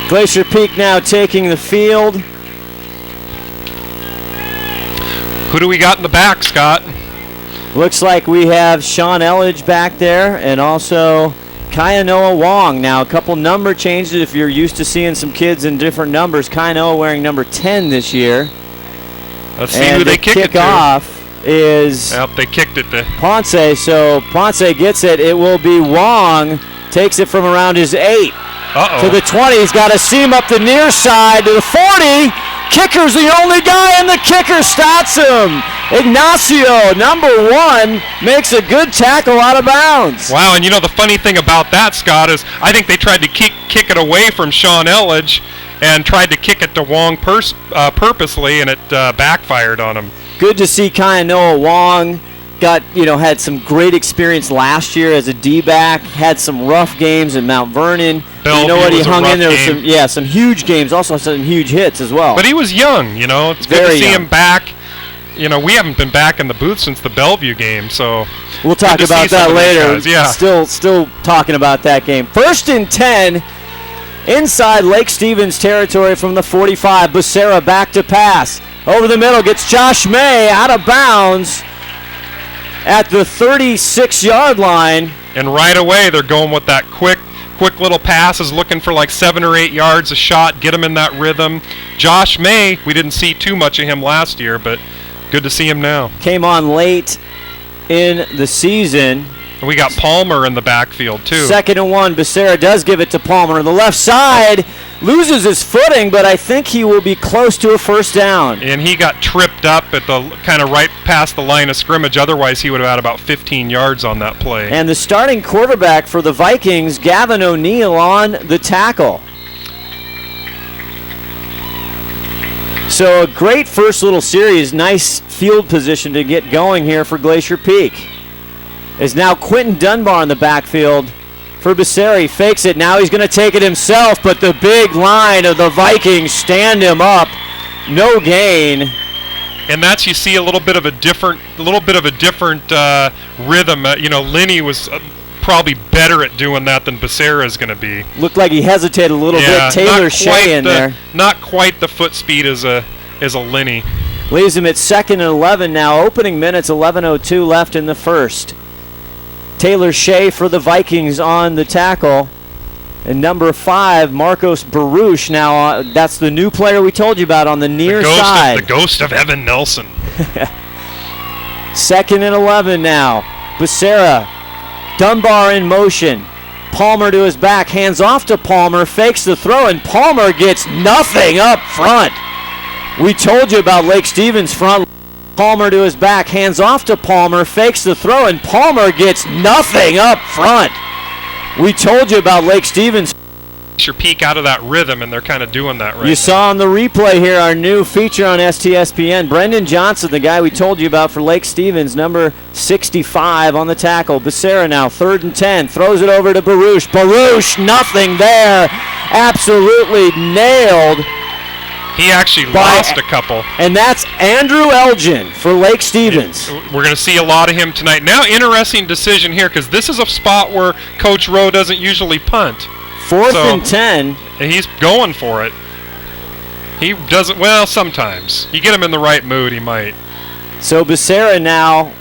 Glacier Peak now taking the field. Who do we got in the back, Scott? Looks like we have Sean Elledge back there and also Kainoa Wong. Now, a couple number changes if you're used to seeing some kids in different numbers. Kainoa wearing number 10 this year. Let's see who they kick it to. Kickoff is they kicked it to Ponce. So Ponce gets it. It will be Wong. Takes it from around his 8 to the 20. He's got a seam up the near side to the 40. Kicker's the only guy, and the kicker stats him. Ignacio, number 1, makes a good tackle out of bounds. Wow, and you know the funny thing about that, Scott, is I think they tried to kick it away from Sean Elledge and tried to kick it to Wong purposely, and it backfired on him. Good to see Kainoa Wong. Had some great experience last year as a D-back. Had some rough games in Mount Vernon. Bellevue he hung in there with some huge games. Also some huge hits as well. But he was young. It's good to see him back. We haven't been back in the booth since the Bellevue game, so we'll talk about that later. Yeah. Still talking about that game. 1st and 10 inside Lake Stevens territory from the 45. Becerra back to pass. Over the middle gets Josh May out of bounds at the 36-yard line. And right away they're going with that quick little passes, looking for like 7 or 8 yards a shot, get him in that rhythm. Josh May, we didn't see too much of him last year, but good to see him now. Came on late in the season. And we got Palmer in the backfield too. 2nd and 1. Becerra does give it to Palmer. The left side loses his footing, but I think he will be close to a first down. And he got tripped up at the kind of right past the line of scrimmage. Otherwise, he would have had about 15 yards on that play. And the starting quarterback for the Vikings, Gavin O'Neill, on the tackle. So a great first little series. Nice field position to get going here for Glacier Peak. Is now Quentin Dunbar in the backfield for Becerra. He fakes it. Now he's going to take it himself, but the big line of the Vikings stand him up. No gain. And that's, you see, a little bit of a different rhythm. Linney was probably better at doing that than Becerra is going to be. Looked like he hesitated a little bit. Taylor Shea in there. Not quite the foot speed as a Linney. Leaves him at 2nd and 11 now. Opening minutes, 11:02 left in the first. Taylor Shea for the Vikings on the tackle. And number 5, Marcos Baruch. Now, that's the new player we told you about on the near side. The ghost of Evan Nelson. 2nd and 11 now. Becerra. Dunbar in motion. Palmer to his back. Hands off to Palmer. Fakes the throw, and Palmer gets nothing up front. We told you about Lake Stevens front. Palmer to his back, hands off to Palmer, fakes the throw, and Palmer gets nothing up front. We told you about Lake Stevens. Your peak out of that rhythm, and they're kind of doing that right now. You saw on the replay here our new feature on STSPN. Brendan Johnson, the guy we told you about for Lake Stevens, number 65 on the tackle. Becerra now, 3rd and 10, throws it over to Baruch. Baruch, nothing there. Absolutely nailed. He actually lost a couple. And that's Andrew Elgin for Lake Stevens. We're going to see a lot of him tonight. Now, interesting decision here, because this is a spot where Coach Rowe doesn't usually punt. 4th and 10. And he's going for it. He doesn't, well, sometimes. You get him in the right mood, he might. So Becerra now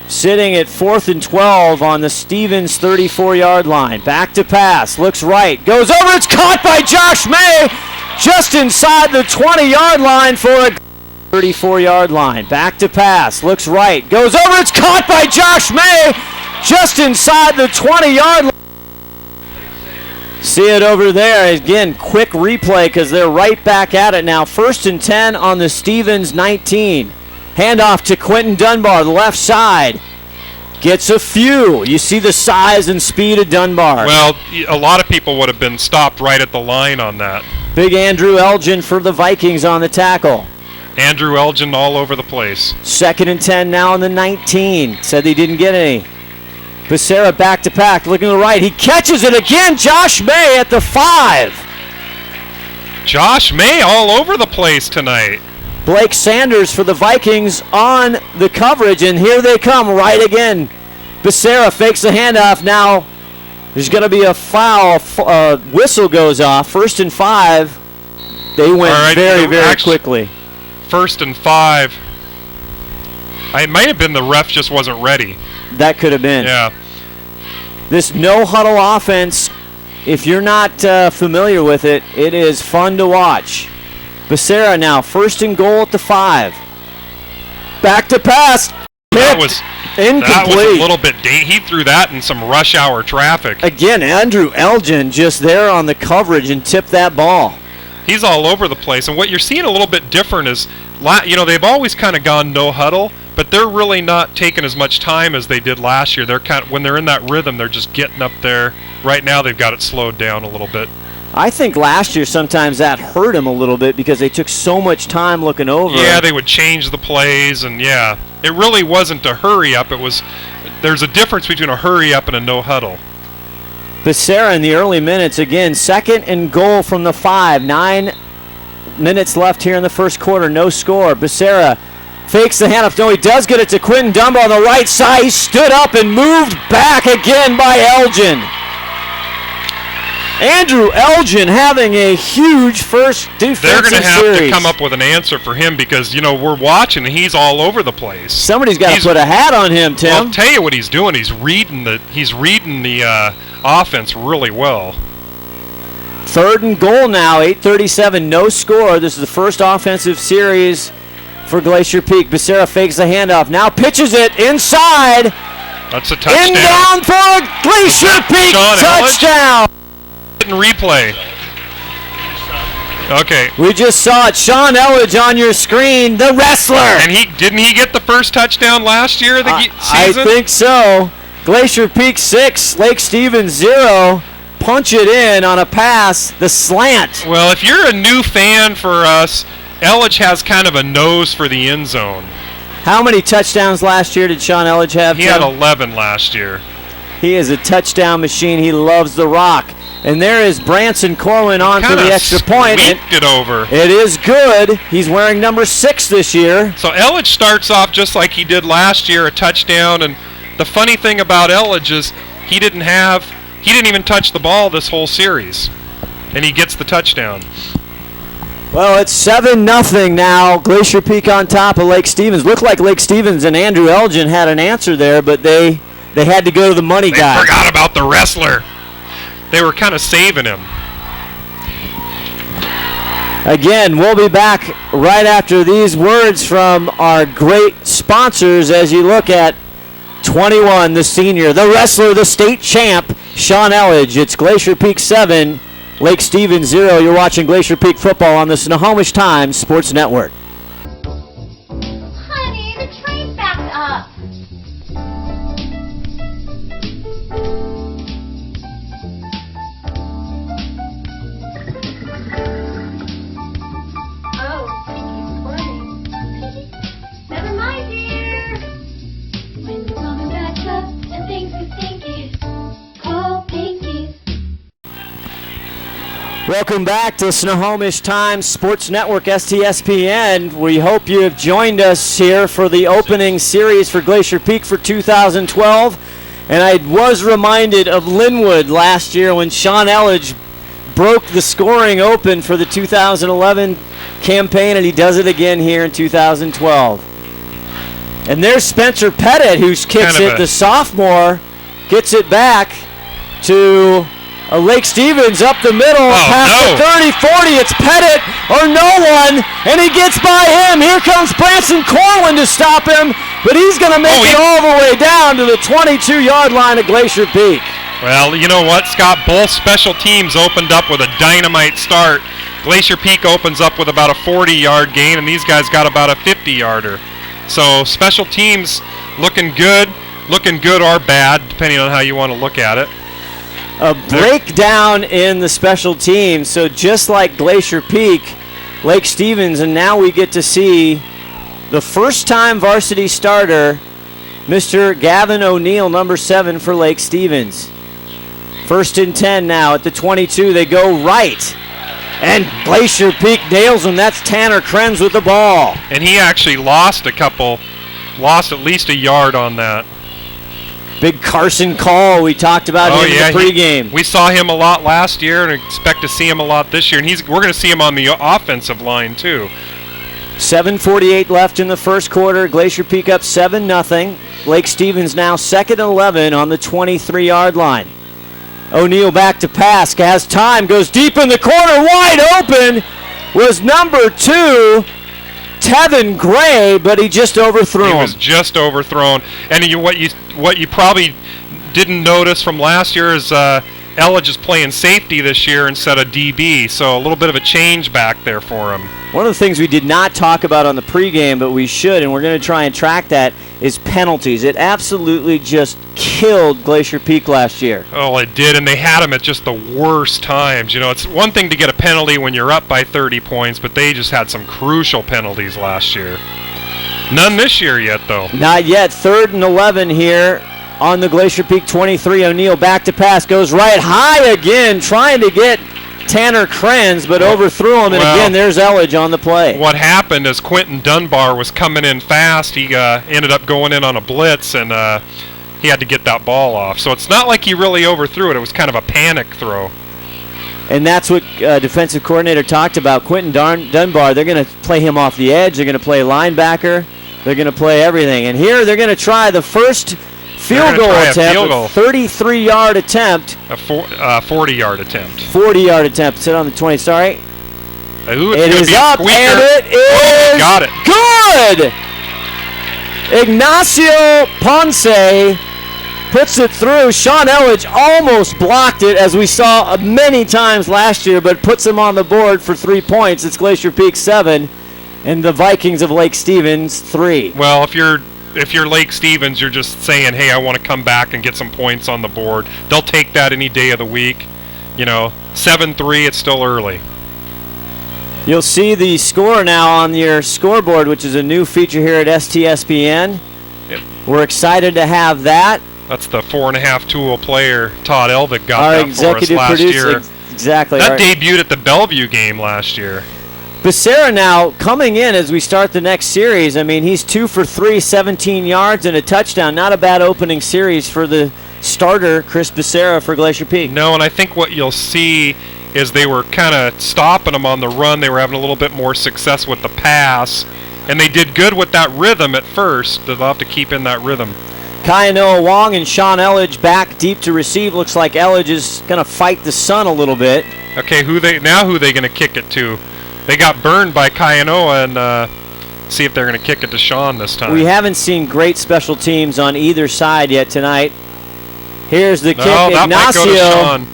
sitting at 4th and 12 on the Stevens 34-yard line. Back to pass, looks right, goes over, it's caught by Josh May. Just inside the 20-yard line for a 34-yard line. Back to pass. Looks right. Goes over. It's caught by Josh May. Just inside the 20-yard line. See it over there. Again, quick replay because they're right back at it now. 1st and 10 on the Stevens 19. Handoff to Quentin Dunbar, the left side. Gets a few. You see the size and speed of Dunbar. Well, a lot of people would have been stopped right at the line on that. Big Andrew Elgin for the Vikings on the tackle. Andrew Elgin all over the place. 2nd and 10 now on the 19. Said he didn't get any. Becerra back to pack, looking to the right. He catches it again. Josh May at the 5. Josh May all over the place tonight. Blake Sanders for the Vikings on the coverage, and here they come right again. Becerra fakes the handoff now. There's going to be a foul. Whistle goes off. 1st and 5. They went very quickly. 1st and 5. It might have been the ref just wasn't ready. That could have been. Yeah. This no-huddle offense, if you're not familiar with it, it is fun to watch. Becerra now, 1st and goal at the 5. Back to pass. That was incomplete. That was a little bit. He threw that in some rush hour traffic. Again, Andrew Elgin just there on the coverage and tipped that ball. He's all over the place, and what you're seeing a little bit different is, they've always kind of gone no huddle, but they're really not taking as much time as they did last year. They're when they're in that rhythm, they're just getting up there. Right now, they've got it slowed down a little bit. I think last year sometimes that hurt them a little bit because they took so much time looking over. Yeah, they would change the plays, and it really wasn't a hurry up. There's a difference between a hurry up and a no huddle. Becerra in the early minutes again, 2nd and goal from the 5. 9 minutes left here in the first quarter, no score. Becerra fakes the handoff. No, he does get it to Quentin Dumbo on the right side. He stood up and moved back again by Elgin. Andrew Elgin having a huge first defensive series. They're going to have to come up with an answer for him because, we're watching and he's all over the place. Somebody's got to put a hat on him, Tim. I'll tell you what he's doing. He's reading the offense really well. 3rd and goal now, 8:37, no score. This is the first offensive series for Glacier Peak. Becerra fakes the handoff, now pitches it inside. That's a touchdown. In down for a Glacier Peak touchdown. Replay. Okay. We just saw it. Sean Elledge on your screen, the wrestler. And didn't he get the first touchdown last year of the season? I think so. Glacier Peak 6, Lake Stevens 0. Punch it in on a pass, the slant. Well, if you're a new fan for us, Elledge has kind of a nose for the end zone. How many touchdowns last year did Sean Elledge have? He had 11 last year. He is a touchdown machine. He loves the rock. And there is Branson Corwin on for the extra point. It over. It is good. He's wearing number 6 this year. So Elledge starts off just like he did last year, a touchdown. And the funny thing about Elledge is he didn't even touch the ball this whole series. And he gets the touchdown. Well, it's 7-0 now. Glacier Peak on top of Lake Stevens. Looked like Lake Stevens and Andrew Elgin had an answer there, but they had to go to the money guy. They forgot about the wrestler. They were kind of saving him. Again, we'll be back right after these words from our great sponsors as you look at 21, the senior, the wrestler, the state champ, Sean Elledge. It's Glacier Peak 7, Lake Stevens 0. You're watching Glacier Peak football on the Snohomish Times Sports Network. Honey, the train's backed up. Never mind, dear. When your mama backs up and thinks it's stinky, call Pinky. Welcome back to Snohomish Times Sports Network, STSPN. We hope you have joined us here for the opening series for Glacier Peak for 2012. And I was reminded of Linwood last year when Sean Elledge broke the scoring open for the 2011 campaign, and he does it again here in 2012. And there's Spencer Pettit, who kicks it. The sophomore gets it back to Lake Stevens up the middle, past the 30-40. It's Pettit or no one, and he gets by him. Here comes Branson Corwin to stop him, but he's going to make it all the way down to the 22-yard line of Glacier Peak. Well, you know what, Scott? Both special teams opened up with a dynamite start. Glacier Peak opens up with about a 40-yard gain, and these guys got about a 50-yarder. So special teams looking good or bad, depending on how you want to look at it. A breakdown in the special teams. So just like Glacier Peak, Lake Stevens, and now we get to see the first-time varsity starter, Mr. Gavin O'Neill, number 7 for Lake Stevens. 1st and 10 now at the 22. They go right. And Glacier Peak nails him. That's Tanner Krenz with the ball. And he actually lost at least a yard on that. Big Carson Call, we talked about him in the pregame. We saw him a lot last year and expect to see him a lot this year. And we're going to see him on the offensive line, too. 7:48 left in the first quarter. Glacier Peak up 7-0. Lake Stevens now 2nd and 11 on the 23-yard line. O'Neal back to pass, has time, goes deep in the corner, wide open was number 2, Tevin Gray, but he just overthrew him. He was just overthrown. And what you probably didn't notice from last year is Elledge is playing safety this year instead of DB, so a little bit of a change back there for him. One of the things we did not talk about on the pregame, but we should, and we're going to try and track that, is penalties. It absolutely just killed Glacier Peak last year. Oh, it did, and they had them at just the worst times. You know, it's one thing to get a penalty when you're up by 30 points, but they just had some crucial penalties last year. None this year yet, though. Not yet. 3rd and 11 here on the Glacier Peak 23. O'Neal back to pass, goes right high again, trying to get Tanner Krenz, but overthrew him, and again, there's Elledge on the play. What happened is Quentin Dunbar was coming in fast. He ended up going in on a blitz, and he had to get that ball off. So it's not like he really overthrew it. It was kind of a panic throw. And that's what defensive coordinator talked about. Quentin Dunbar, they're going to play him off the edge. They're going to play linebacker. They're going to play everything. And here they're going to try the first field goal attempt, 33-yard attempt. A 40-yard attempt. 40-yard attempt. Sit on the 20. Sorry. Ooh, it is up, and it is got it. Good. Ignacio Ponce puts it through. Sean Elledge almost blocked it, as we saw many times last year, but puts him on the board for 3 points. It's Glacier Peak 7, and the Vikings of Lake Stevens 3. Well, if you're Lake Stevens, you're just saying, hey, I want to come back and get some points on the board. They'll take that any day of the week. You know, 7-3, it's still early. You'll see the score now on your scoreboard, which is a new feature here at STSPN. Yep. We're excited to have that. That's the 4.5-tool player Todd Elvig got Our that executive for us last year. Exactly. That debuted at the Bellevue game last year. Becerra now coming in as we start the next series. I mean, he's 2 for 3, 17 yards and a touchdown. Not a bad opening series for the starter, Chris Becerra, for Glacier Peak. No, and I think what you'll see is they were kind of stopping him on the run. They were having a little bit more success with the pass, and they did good with that rhythm at first. They'll have to keep in that rhythm. Kainoa Wong and Sean Elledge back deep to receive. Looks like Elledge is going to fight the sun a little bit. Okay, who they going to kick it to? They got burned by Kainoa, and see if they're going to kick it to Sean this time. We haven't seen great special teams on either side yet tonight. Here's the kick. That might go to Sean.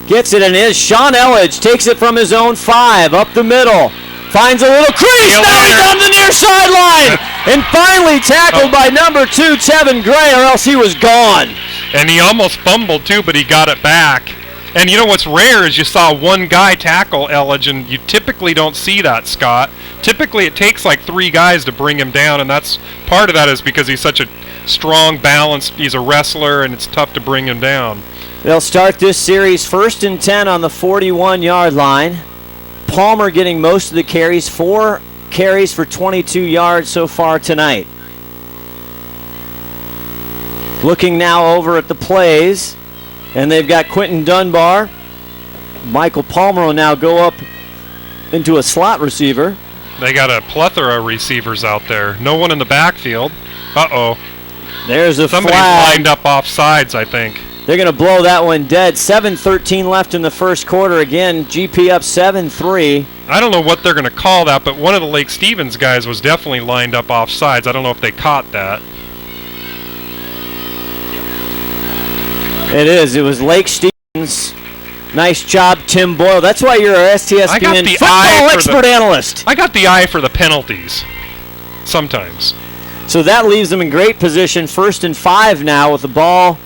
Gets it, and is Sean Elledge takes it from his own 5 up the middle. Finds a little crease. Now he's on the near sideline. And finally tackled by number 2, Tevin Gray, or else he was gone. And he almost fumbled too, but he got it back. And you know what's rare is you saw one guy tackle Elledge, and you typically don't see that, Scott. Typically it takes like 3 guys to bring him down, and that's part of that is because he's such a strong, balanced, he's a wrestler, and it's tough to bring him down. They'll start this series 1st and 10 on the 41-yard line. Palmer getting most of the carries, 4 carries for 22 yards so far tonight. Looking now over at the plays, and they've got Quentin Dunbar. Michael Palmer will now go up into a slot receiver. They got a plethora of receivers out there. No one in the backfield. Uh-oh. There's a Somebody's flag. lined up off sides, I think. They're going to blow that one dead. 7:13 left in the first quarter. Again, GP up 7-3. I don't know what they're going to call that, but one of the Lake Stevens guys was definitely lined up off sides. I don't know if they caught that. It is. It was Lake Stevens. Nice job, Tim Boyle. That's why you're our STSPN football expert analyst. I got the eye for the penalties. Sometimes. So that leaves them in great position. 1st and 5 now with the ball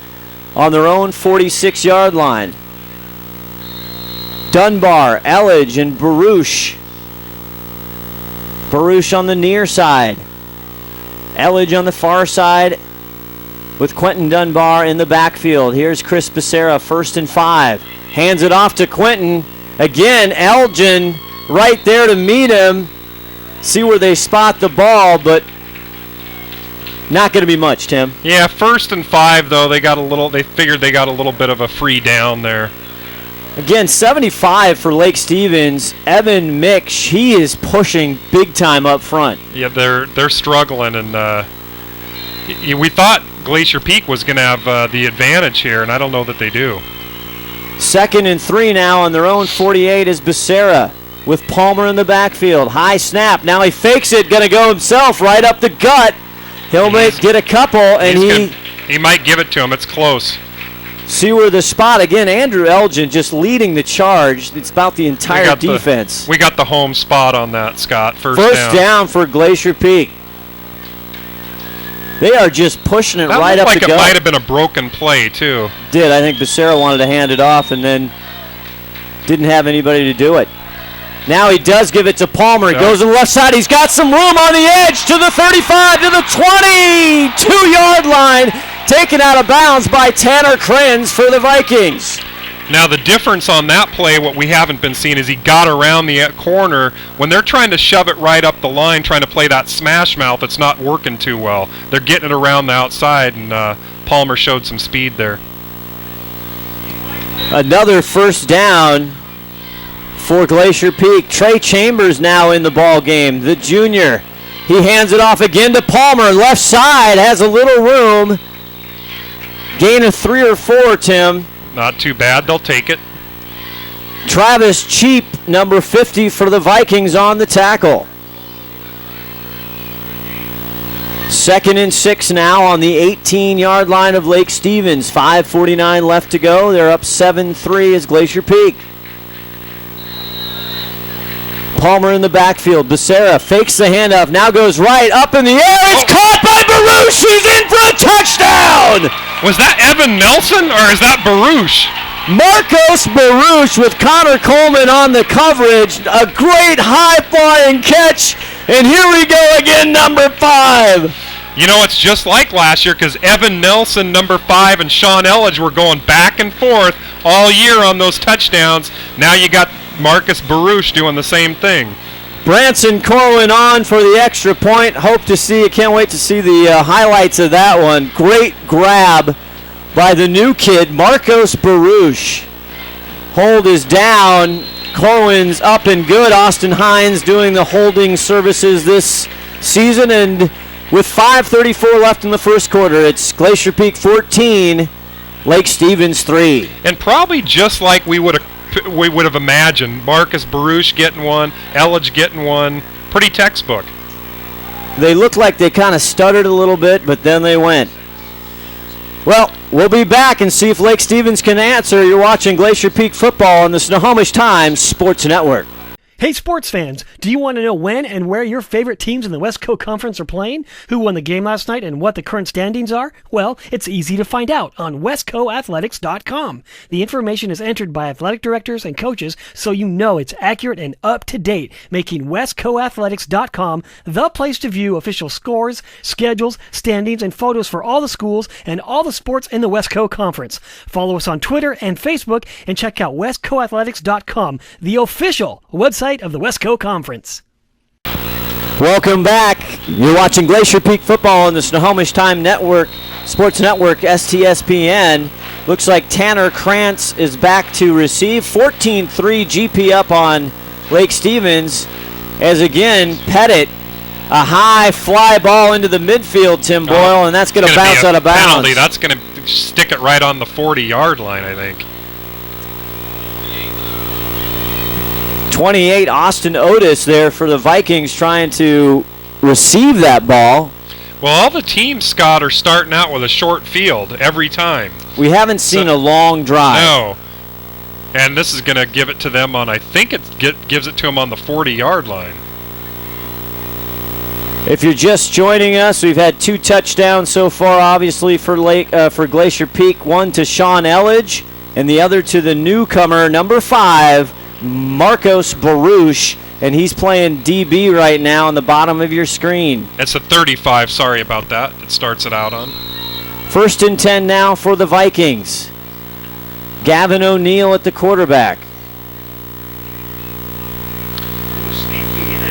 on their own 46-yard line. Dunbar, Elledge, and Baruch. Baruch on the near side. Elledge on the far side with Quentin Dunbar in the backfield. Here's Chris Becerra, 1st and 5. Hands it off to Quentin. Again, Elgin right there to meet him. See where they spot the ball, but Not going to be much, Tim. Yeah, 1st and 5 though. They figured they got a little bit of a free down there. Again, 75 for Lake Stevens. Evan Mick, he is pushing big time up front. Yeah, they're struggling, and we thought Glacier Peak was going to have the advantage here, and I don't know that they do. 2nd and 3 now on their own 48 is Becerra with Palmer in the backfield. High snap. Now he fakes it. Going to go himself right up the gut. He'll get a couple, and he might give it to him. It's close. See where the spot, again, Andrew Elgin just leading the charge. It's about the entire defense. We got the home spot on that, Scott. First down for Glacier Peak. They are just pushing it right up the gut. That looked like it might have been a broken play, too. Did. I think Becerra wanted to hand it off and then didn't have anybody to do it. Now he does give it to Palmer. He goes to the left side. He's got some room on the edge to the 35, to the 22-yard line. Taken out of bounds by Tanner Krenz for the Vikings. Now the difference on that play, what we haven't been seeing, is he got around the corner. When they're trying to shove it right up the line, trying to play that smash mouth, it's not working too well. They're getting it around the outside, and Palmer showed some speed there. Another first down for Glacier Peak. Trey Chambers now in the ball game, the junior. He hands it off again to Palmer. Left side has a little room. Gain of 3 or 4, Tim. Not too bad. They'll take it. Travis Cheap, number 50 for the Vikings on the tackle. 2nd and 6 now on the 18-yard line of Lake Stevens. 5:49 left to go. They're up 7-3 as Glacier Peak. Palmer in the backfield. Becerra fakes the handoff. Now goes right up in the air. It's caught by Baruch. He's in for a touchdown. Was that Evan Nelson or is that Baruch? Marcos Baruch with Connor Coleman on the coverage. A great high-flying catch. And here we go again, number 5. You know, it's just like last year because Evan Nelson, number 5, and Sean Elledge were going back and forth all year on those touchdowns. Now you got Marcus Baruch doing the same thing. Branson Corwin on for the extra point. Can't wait to see the highlights of that one. Great grab by the new kid, Marcos Baruch. Hold is down. Corwin's up and good. Austin Hines doing the holding services this season. And with 5:34 left in the first quarter, it's Glacier Peak 14, Lake Stevens 3. And probably just like we would have imagined. Marcus Baruch getting one, Elledge getting one. Pretty textbook. They looked like they kind of stuttered a little bit, but then they went. Well, we'll be back and see if Lake Stevens can answer. You're watching Glacier Peak football on the Snohomish Times Sports Network. Hey sports fans, do you want to know when and where your favorite teams in the West Coast Conference are playing? Who won the game last night and what the current standings are? Well, it's easy to find out on westcoathletics.com. The information is entered by athletic directors and coaches so you know it's accurate and up to date, making westcoathletics.com the place to view official scores, schedules, standings, and photos for all the schools and all the sports in the West Coast Conference. Follow us on Twitter and Facebook and check out westcoathletics.com, the official website of the West Coast Conference. Welcome back. You're watching Glacier Peak football on the Snohomish Time Network, Sports Network, STSPN. Looks like Tanner Krantz is back to receive. 14-3 GP up on Lake Stevens. As again, Pettit, a high fly ball into the midfield, Tim Boyle, and that's going to bounce out of bounds. Penalty. That's going to stick it right on the 40-yard line, I think. 28, Austin Otis there for the Vikings trying to receive that ball. Well, all the teams, Scott, are starting out with a short field every time. We haven't seen a long drive. No. And this is going to give it to them on, I think it gives it to them on the 40-yard line. If you're just joining us, we've had 2 touchdowns so far, obviously, for Glacier Peak. One to Sean Elledge, and the other to the newcomer, number 5, Marcos Baruch, and he's playing DB right now on the bottom of your screen. It's a 35, sorry about that. It starts it out on. 1st and 10 now for the Vikings. Gavin O'Neill at the quarterback.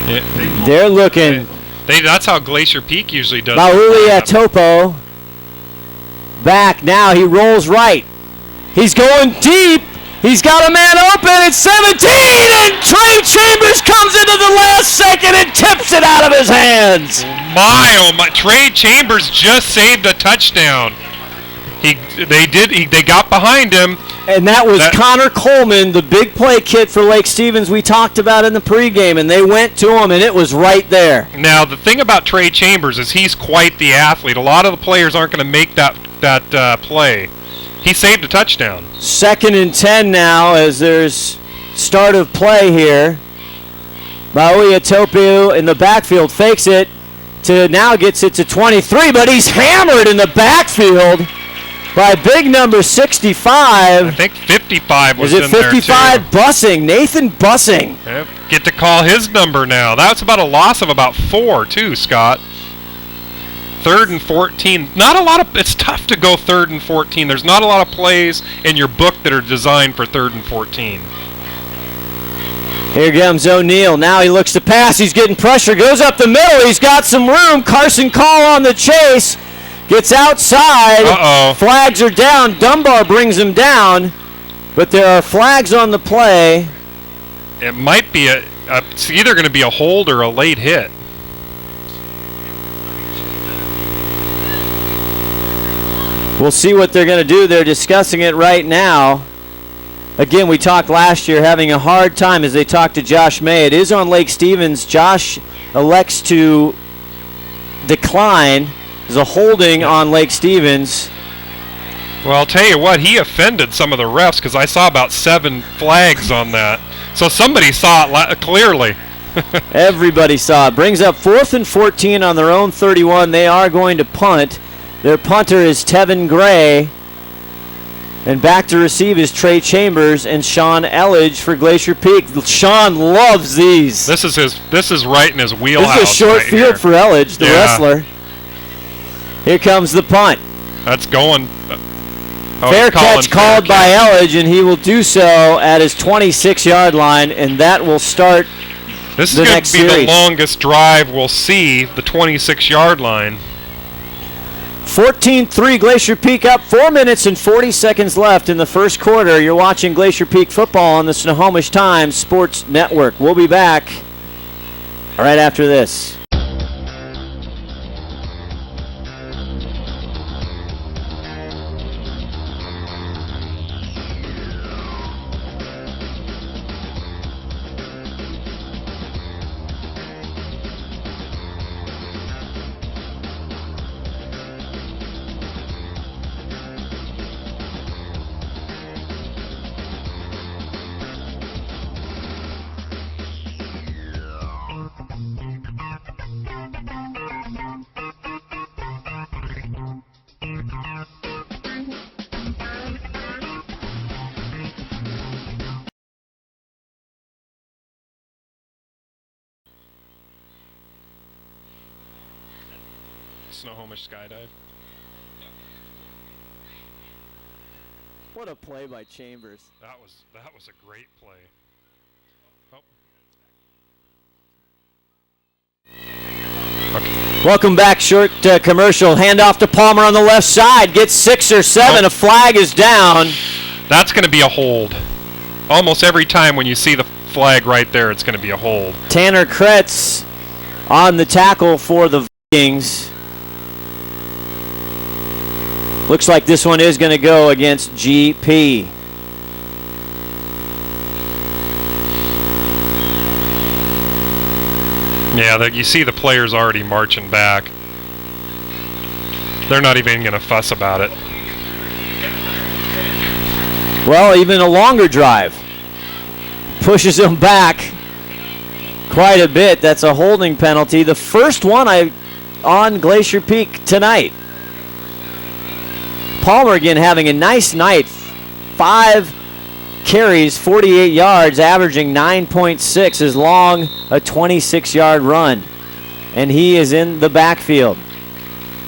Yeah. They're looking That's how Glacier Peak usually does. Maui Topo back now. He rolls right. He's going deep. He's got a man open. It's 17, and Trey Chambers comes into the last second and tips it out of his hands. My Trey Chambers just saved a touchdown. They got behind him. And that was Connor Coleman, the big play kid for Lake Stevens we talked about in the pregame, and they went to him, and it was right there. Now, the thing about Trey Chambers is he's quite the athlete. A lot of the players aren't going to make that play. He saved a touchdown. 2nd and 10 now as there's start of play here. Maui Topu in the backfield fakes it to now gets it to 23, but he's hammered in the backfield by big number 65. I think 55 was in there, too. Is it 55? Bussing, Nathan Bussing. Yep. Get to call his number now. That's about a loss of about 4, too, Scott. 3rd and 14. Not a lot of. It's tough to go 3rd and 14. There's not a lot of plays in your book that are designed for 3rd and 14. Here comes O'Neal. Now he looks to pass. He's getting pressure. Goes up the middle. He's got some room. Carson Call on the chase. Gets outside. Flags are down. Dunbar brings him down. But there are flags on the play. It might be it's either going to be a hold or a late hit. We'll see what they're going to do. They're discussing it right now. Again, we talked last year having a hard time as they talked to Josh May. It is on Lake Stevens. Josh elects to decline. There's a holding on Lake Stevens. Well, I'll tell you what, he offended some of the refs because I saw about 7 flags on that. So somebody saw it clearly. Everybody saw it. Brings up 4th and 14 on their own 31. They are going to punt. Their punter is Tevin Gray. And back to receive is Trey Chambers and Sean Elledge for Glacier Peak. Sean loves these. This is right in his wheelhouse. This is a short right field here for Elledge, the wrestler. Here comes the punt. That's going. Fair catch called by Elledge, and he will do so at his 26-yard line, and that will start This is going to be the longest drive we'll see, the 26-yard line. 14-3 Glacier Peak up, 4 minutes and 40 seconds left in the first quarter. You're watching Glacier Peak football on the Snohomish Times Sports Network. We'll be back right after this. Snohomish Skydive. What a play by Chambers. That was a great play. Okay. Welcome back. Short commercial. Handoff to Palmer on the left side. Gets 6 or 7. A flag is down. That's going to be a hold. Almost every time when you see the flag right there, it's going to be a hold. Tanner Kretz on the tackle for the Vikings. Looks like this one is going to go against GP. Yeah, you see the players already marching back. They're not even going to fuss about it. Well, even a longer drive pushes them back quite a bit. That's a holding penalty. The first one on Glacier Peak tonight. Palmer again having a nice night. 5 carries, 48 yards, averaging 9.6 as long a 26-yard run. And he is in the backfield.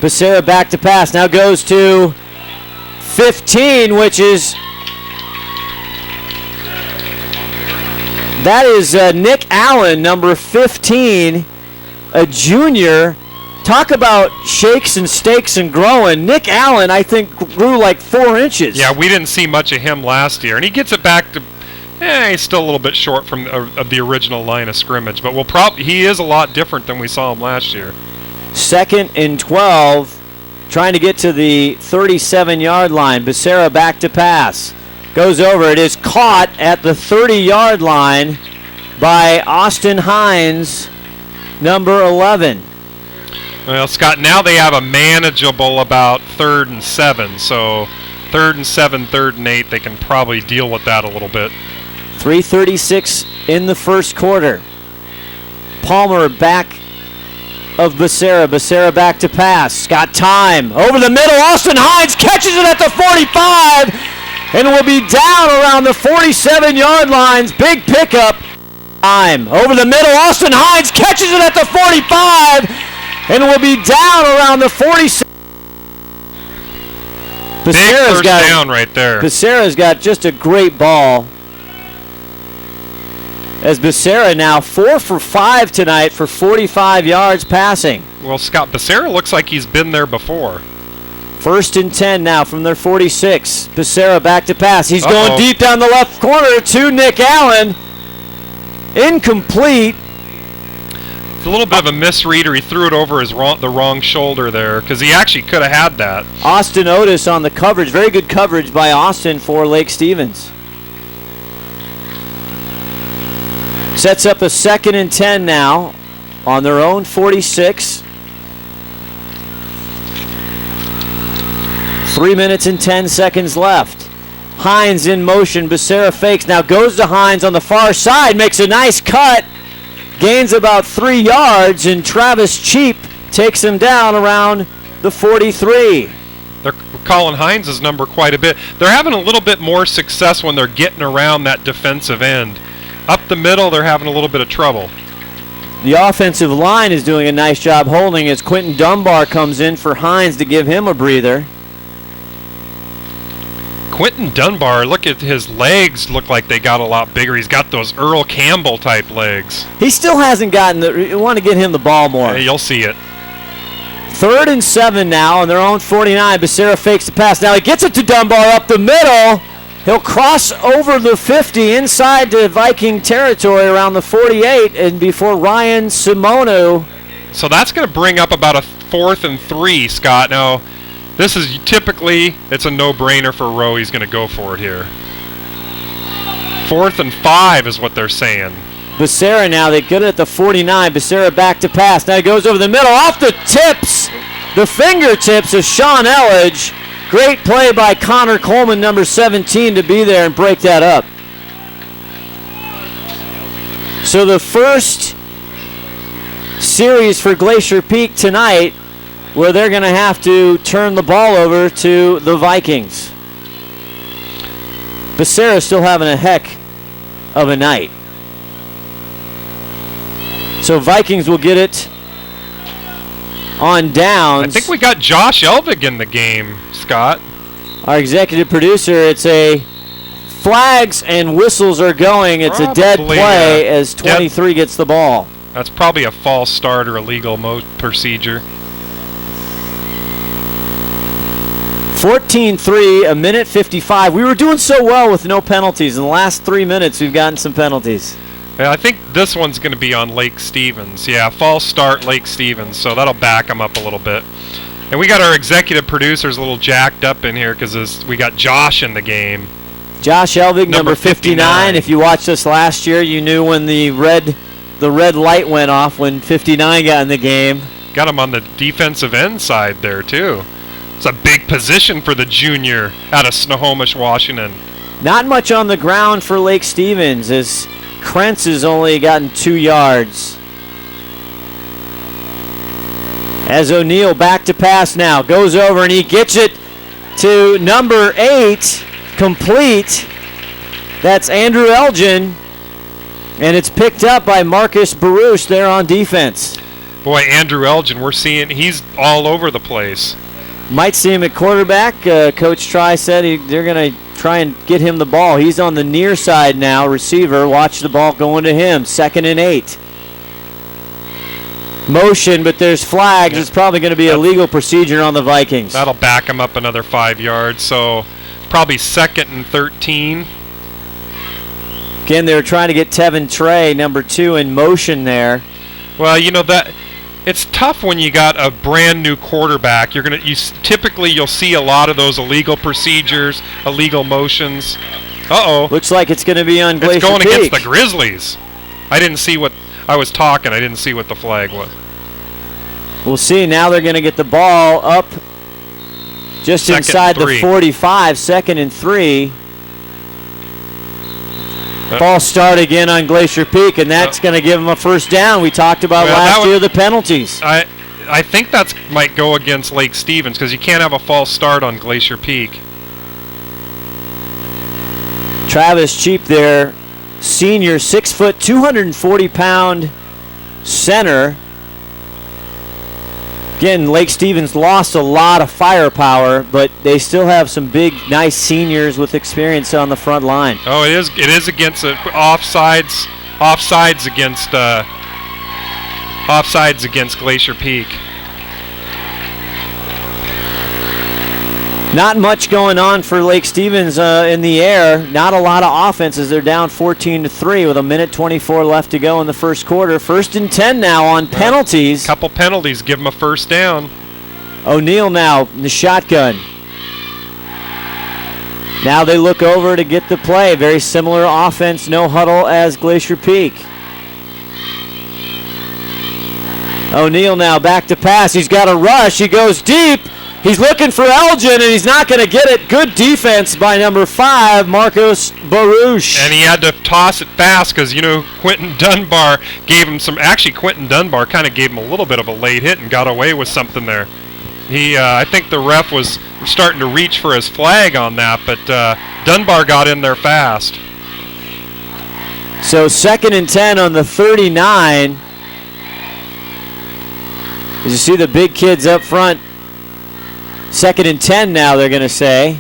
Becerra back to pass. Now goes to 15, which is... That is Nick Allen, number 15. a junior. Talk about shakes and stakes and growing. Nick Allen, I think, grew like 4 inches. Yeah, we didn't see much of him last year, and he gets it back to. He's still a little bit short from of the original line of scrimmage, but he is a lot different than we saw him last year. 2nd and 12, trying to get to the 37-yard line. Becerra back to pass. Goes over. It is caught at the 30-yard line by Austin Hines, number 11. Well, Scott, now they have a manageable about 3rd and 7, so 3rd and 7, 3rd and 8, they can probably deal with that a little bit. 3:36 in the first quarter. Palmer back of Becerra. Becerra back to pass. Got time. Over the middle. Austin Hines catches it at the 45 and will be down around the 47-yard lines. Big pickup. Time. Over the middle. Austin Hines catches it at the 45 and will be down around the 47. Becerra's got down right there. Becerra's got just a great ball. As Becerra now 4 for 5 tonight for 45 yards passing. Well, Scott, Becerra looks like he's been there before. 1st and 10 now from their 46. Becerra back to pass. He's going deep down the left corner to Nick Allen. Incomplete. It's a little bit of a misread, or he threw it over the wrong shoulder there, because he actually could have had that. Austin Otis on the coverage. Very good coverage by Austin for Lake Stevens. Sets up a 2nd and 10 now on their own 46. 3 minutes and 10 seconds left. Hines in motion. Becerra fakes. Now goes to Hines on the far side. Makes a nice cut. Gains about 3 yards. And Travis Cheap takes him down around the 43. They're calling Hines' number quite a bit. They're having a little bit more success when they're getting around that defensive end. Up the middle, they're having a little bit of trouble. The offensive line is doing a nice job holding as Quentin Dunbar comes in for Hines to give him a breather. Quentin Dunbar, look at his legs, look like they got a lot bigger. He's got those Earl Campbell type legs. He still hasn't gotten you want to get him the ball more. Yeah, you'll see it. 3rd and 7 now on their own 49. Becerra fakes the pass. Now he gets it to Dunbar up the middle. He'll cross over the 50 inside to Viking territory around the 48 and before Ryan Simoneau. So that's going to bring up about a 4th and 3, Scott. Now, this is typically, it's a no-brainer for Rowe. He's going to go for it here. 4th and 5 is what they're saying. Becerra now, they get it at the 49. Becerra back to pass. Now he goes over the middle, off the tips, the fingertips of Sean Elledge. Great play by Connor Coleman, number 17, to be there and break that up. So the first series for Glacier Peak tonight, where they're going to have to turn the ball over to the Vikings. Becerra still having a heck of a night. So Vikings will get it on downs. I think we got Josh Elvig in the game, Scott. Our executive producer, it's a flags and whistles are going. It's a dead play as 23 gets the ball. That's probably a false start or illegal procedure. 14-3, a minute 55. We were doing so well with no penalties. In the last 3 minutes, we've gotten some penalties. Yeah, I think this one's going to be on Lake Stevens. Yeah, false start, Lake Stevens, so that'll back them up a little bit. And we got our executive producers a little jacked up in here because we got Josh in the game. Josh Elvig, number 59. If you watched us last year, you knew when the red light went off when 59 got in the game. Got him on the defensive end side there, too. It's a big position for the junior out of Snohomish, Washington. Not much on the ground for Lake Stevens as Krentz has only gotten 2 yards. As O'Neal back to pass now. Goes over and he gets it to number 8. Complete. That's Andrew Elgin. And it's picked up by Marcus Baruch there on defense. Boy, Andrew Elgin, we're seeing he's all over the place. Might see him at quarterback. Coach Try said they're going to try and get him the ball. He's on the near side now, receiver. Watch the ball going to him. 2nd and 8. motion, but there's flags. Yeah. It's probably going to be a legal procedure on the Vikings. That'll back him up another 5 yards, so probably 2nd and 13. Again, they were trying to get Tevin Trey, number 2, in motion there. Well, that it's tough when you got a brand new quarterback. Typically you'll see a lot of those illegal procedures, illegal motions. Looks like it's going to be on Glacier It's going Peak. against the Grizzlies. I didn't see what I was talking. I didn't see what the flag was. We'll see. Now they're going to get the ball up just 2nd inside and the 3. 45, 2nd and 3. Ball start again on Glacier Peak, and that's going to give them a first down. We talked about last year the penalties. I think that might go against Lake Stevens because you can't have a false start on Glacier Peak. Travis Cheap there, senior, 6 foot, 240-pound center. Again, Lake Stevens lost a lot of firepower, but they still have some big, nice seniors with experience on the front line. Oh, it is against offsides against Glacier Peak. Not much going on for Lake Stevens in the air. Not a lot of offenses. They're down 14-3 with 1:24 left to go in the first quarter. 1st and 10 now on penalties. Couple penalties give them a first down. O'Neal now in the shotgun. Now they look over to get the play. Very similar offense, no huddle as Glacier Peak. O'Neal now back to pass. He's got a rush. He goes deep. He's looking for Elgin, and he's not going to get it. Good defense by number 5, Marcos Baruch. And he had to toss it fast because, Quentin Dunbar gave him some. Actually, Quentin Dunbar kind of gave him a little bit of a late hit and got away with something there. I think the ref was starting to reach for his flag on that, but Dunbar got in there fast. So 2nd and 10 on the 39. As you see the big kids up front. 2nd and 10 now, they're going to say.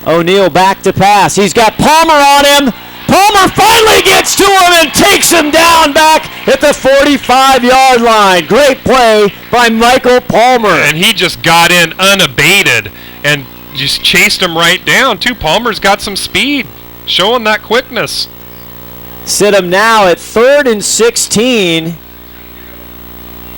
O'Neal back to pass. He's got Palmer on him. Palmer finally gets to him and takes him down back at the 45-yard line. Great play by Michael Palmer. And he just got in unabated and just chased him right down, too. Palmer's got some speed, showing that quickness. Sit him now at 3rd and 16.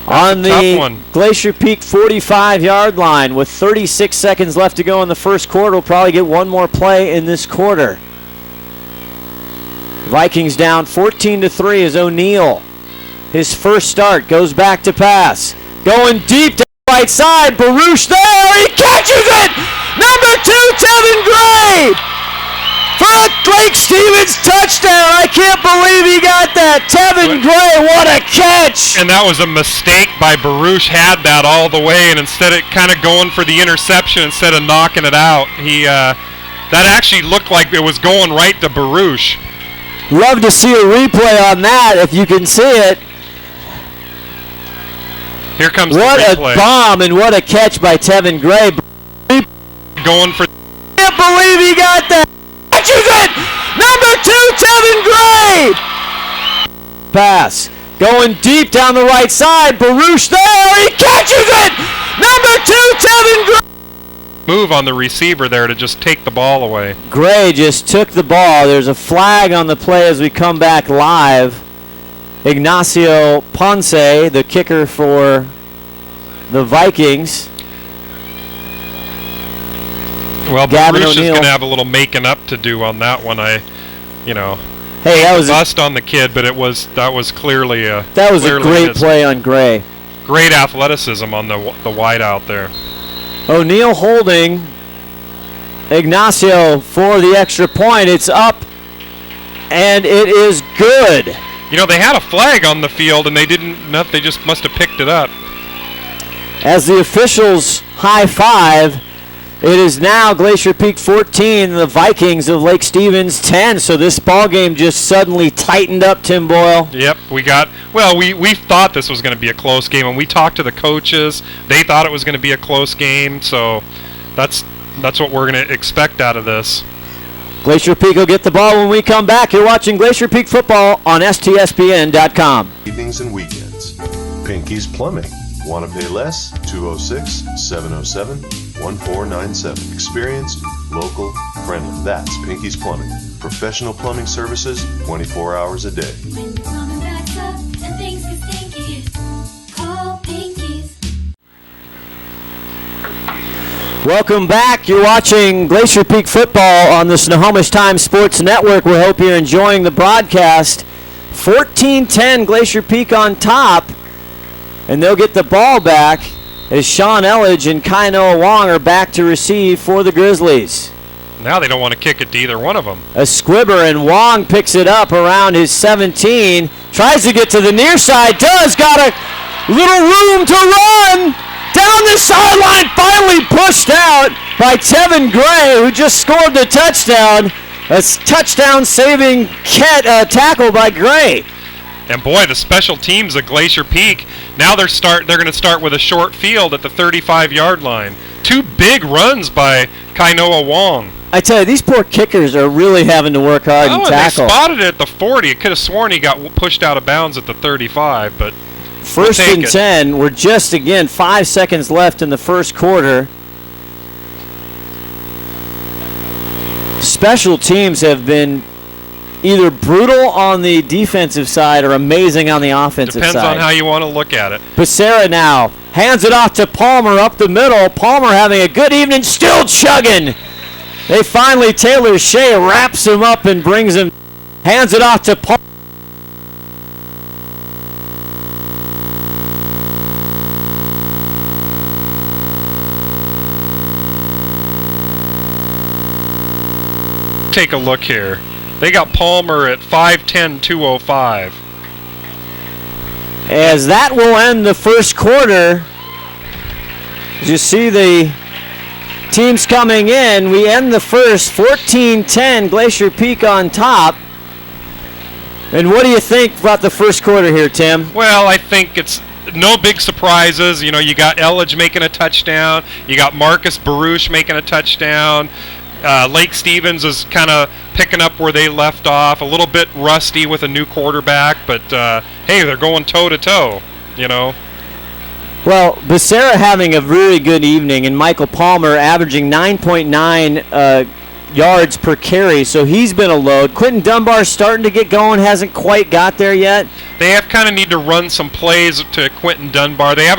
On the Glacier Peak 45-yard line with 36 seconds left to go in the first quarter. We'll probably get one more play in this quarter. Vikings down 14-3 as O'Neal. His first start goes back to pass. Going deep to the right side. Baruch there. He catches it. Number 2, Tevin Gray. For a Lake Stevens touchdown. I can't believe he got that. Tevin Gray, what a catch. And that was a mistake by Baruch. Had that all the way, and instead of kind of going for the interception instead of knocking it out, that actually looked like it was going right to Baruch. Love to see a replay on that if you can see it. Here comes what the replay. What a bomb and what a catch by Tevin Gray. Going for... Can't believe he got that. Catches it! Number 2, Tevin Gray! Pass. Going deep down the right side. Baruch there. He catches it! Number 2, Tevin Gray! Move on the receiver there to just take the ball away. Gray just took the ball. There's a flag on the play as we come back live. Ignacio Ponce, the kicker for the Vikings. Well, Baruch is going to have a little making up to do on that one. Hey, that was bust on the kid, but that was clearly a great play on Gray. Great athleticism on the wide out there. O'Neal holding Ignacio for the extra point. It's up, and it is good. They had a flag on the field, and they didn't. They just must have picked it up. As the officials high five, it is now Glacier Peak 14, the Vikings of Lake Stevens 10. So this ball game just suddenly tightened up, Tim Boyle. Yep, we thought this was going to be a close game, and we talked to the coaches. They thought it was going to be a close game, so that's what we're going to expect out of this. Glacier Peak will get the ball when we come back. You're watching Glacier Peak football on STSPN.com. Evenings and weekends. Pinky's Plumbing. Want to pay less? 206-707-1497. Experienced, local, friendly. That's Pinky's Plumbing. Professional plumbing services 24 hours a day. When your plumbing backs up and things get stinky, call Pinky's. Welcome back. You're watching Glacier Peak football on the Snohomish Times Sports Network. We hope you're enjoying the broadcast. 14-10 Glacier Peak on top, and they'll get the ball back as Sean Elledge and Kainoa Wong are back to receive for the Grizzlies. Now they don't want to kick it to either one of them. A squibber, and Wong picks it up around his 17. Tries to get to the near side. Does. Got a little room to run. Down the sideline. Finally pushed out by Tevin Gray, who just scored the touchdown. A touchdown-saving tackle by Gray. And boy, the special teams at Glacier Peak, now they're going to start with a short field at the 35-yard line. 2 big runs by Kainoa Wong. I tell you, these poor kickers are really having to work hard and tackle. They spotted it at the 40. I could have sworn he got pushed out of bounds at the 35, but First and 10. We're just, again, 5 seconds left in the first quarter. Special teams have been either brutal on the defensive side or amazing on the offensive side. Depends on how you want to look at it. Becerra now hands it off to Palmer up the middle. Palmer having a good evening, still chugging. They finally, Taylor Shea wraps him up and brings him, hands it off to Palmer. Take a look here. They got Palmer at 5'10", 205. As that will end the first quarter. As you see the teams coming in, we end the first 14-10, Glacier Peak on top. And what do you think about the first quarter here, Tim? Well, I think it's no big surprises. You know, you got Elledge making a touchdown. You got Marcus Baruch making a touchdown. Lake Stevens is kind of picking up where they left off. A little bit rusty with a new quarterback, but hey, they're going toe-to-toe, you know. Well, Becerra having a really good evening, and Michael Palmer averaging 9.9 yards per carry, so he's been a load. Quentin Dunbar's starting to get going, hasn't quite got there yet. They kind of need to run some plays to Quentin Dunbar. They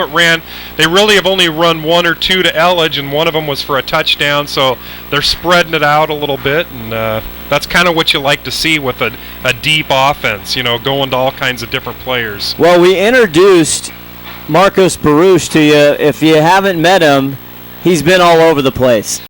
really have only run 1 or 2 to Elledge, and one of them was for a touchdown, so they're spreading it out a little bit, and that's kind of what you like to see with a deep offense, you know, going to all kinds of different players. Well, we introduced Marcus Baruch to you. If you haven't met him, he's been all over the place.